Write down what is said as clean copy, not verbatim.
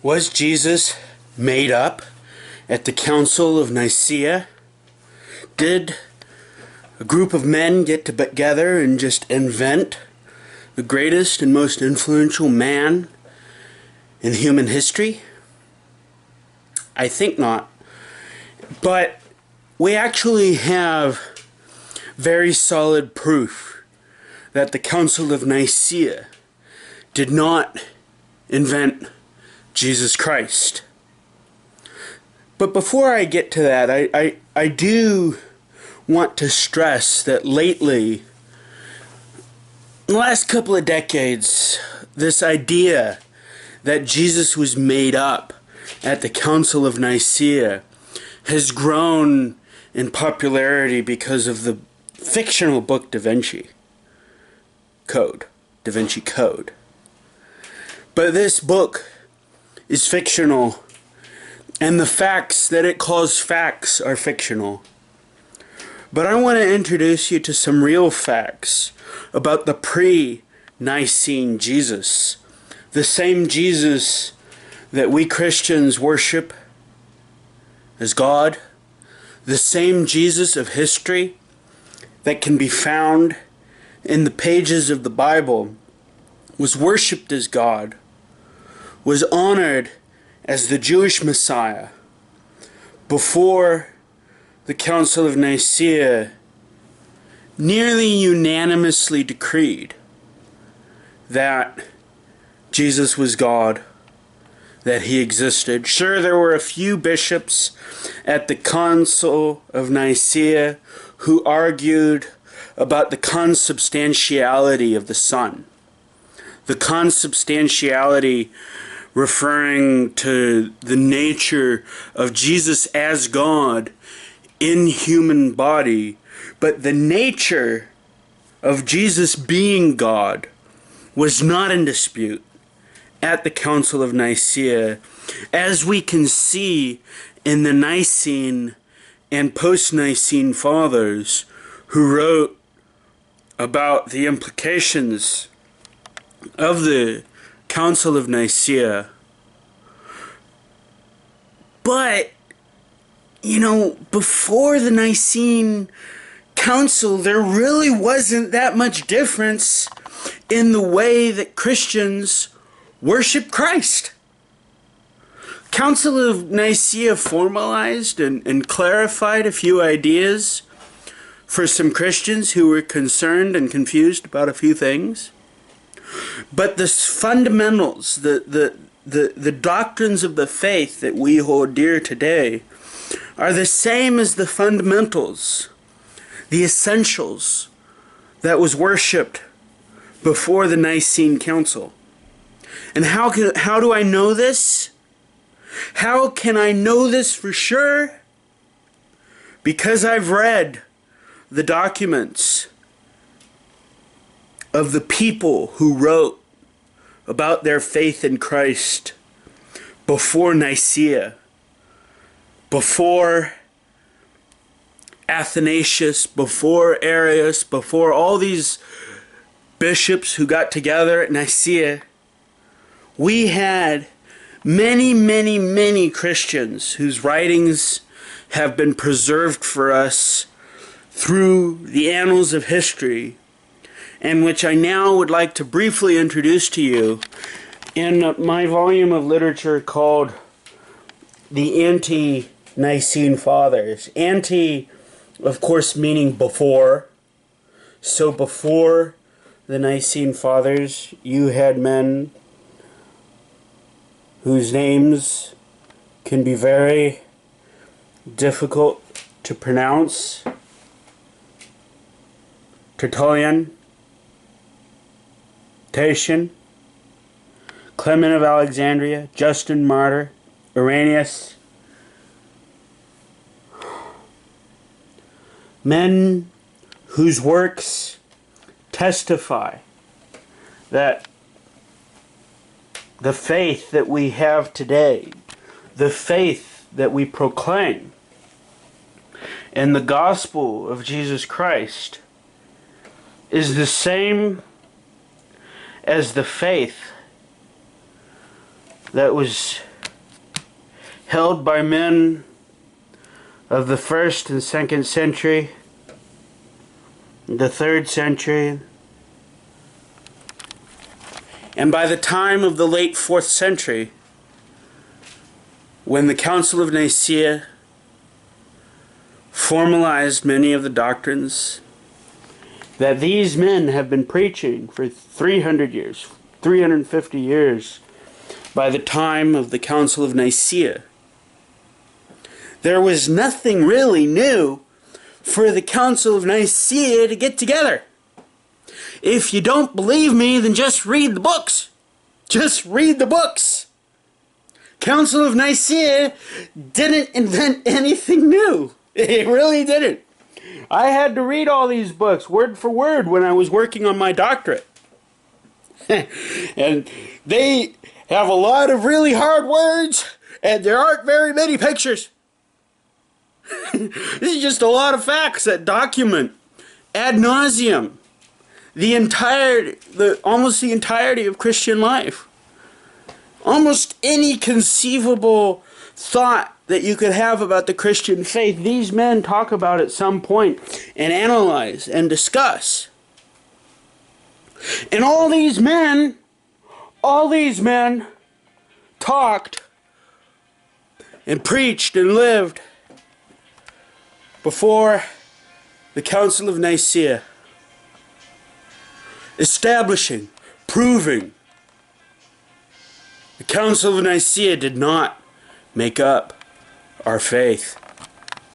Was Jesus made up at the Council of Nicaea? Did a group of men get together and just invent the greatest and most influential man in human history? I think not. But we actually have very solid proof that the Council of Nicaea did not invent Jesus Christ. But before I get to that, I do want to stress that lately, in the last couple of decades, this idea that Jesus was made up at the Council of Nicaea has grown in popularity because of the fictional book Da Vinci Code. But this book is fictional, and the facts that it calls facts are fictional. But I want to introduce you to some real facts about the pre-Nicene Jesus, the same Jesus that we Christians worship as God, the same Jesus of history that can be found in the pages of the Bible, was worshipped as God, was honored as the Jewish Messiah before the Council of Nicaea nearly unanimously decreed that Jesus was God, that he existed. Sure, there were a few bishops at the Council of Nicaea who argued about the consubstantiality of the Son. The consubstantiality referring to the nature of Jesus as God in human body, but the nature of Jesus being God was not in dispute at the Council of Nicaea, as we can see in the Nicene and post-Nicene fathers who wrote about the implications of the Council of Nicaea. But, before the Nicene Council, there really wasn't that much difference in the way that Christians worship Christ. Council of Nicaea formalized and clarified a few ideas for some Christians who were concerned and confused about a few things. But the fundamentals, the doctrines of the faith that we hold dear today are the same as the fundamentals, the essentials that was worshipped before the Nicene Council. And how do I know this? How can I know this for sure? Because I've read the documents of the people who wrote about their faith in Christ before Nicaea, before Athanasius, before Arius, before all these bishops who got together at Nicaea. We had many Christians whose writings have been preserved for us through the annals of history, and which I now would like to briefly introduce to you in my volume of literature called The Ante-Nicene Fathers. Ante, of course, meaning before. So before the Nicene Fathers, you had men whose names can be very difficult to pronounce. Tertullian, Tatian, Clement of Alexandria, Justin Martyr, Irenaeus. Men whose works testify that the faith that we have today, the faith that we proclaim in the gospel of Jesus Christ, is the same as the faith that was held by men of the 1st and 2nd century, the 3rd century, and by the time of the late 4th century, when the Council of Nicaea formalized many of the doctrines that these men have been preaching for 300 years, 350 years, by the time of the Council of Nicaea, there was nothing really new for the Council of Nicaea to get together. If you don't believe me, then just read the books. Just read the books. Council of Nicaea didn't invent anything new. It really didn't. I had to read all these books word for word when I was working on my doctorate. And they have a lot of really hard words, and there aren't very many pictures. This is just a lot of facts that document ad nauseum almost the entirety of Christian life. Almost any conceivable thought that you could have about the Christian faith, these men talk about at some point and analyze and discuss. And all these men talked and preached and lived before the Council of Nicaea, establishing, proving the Council of Nicaea did not make up our faith.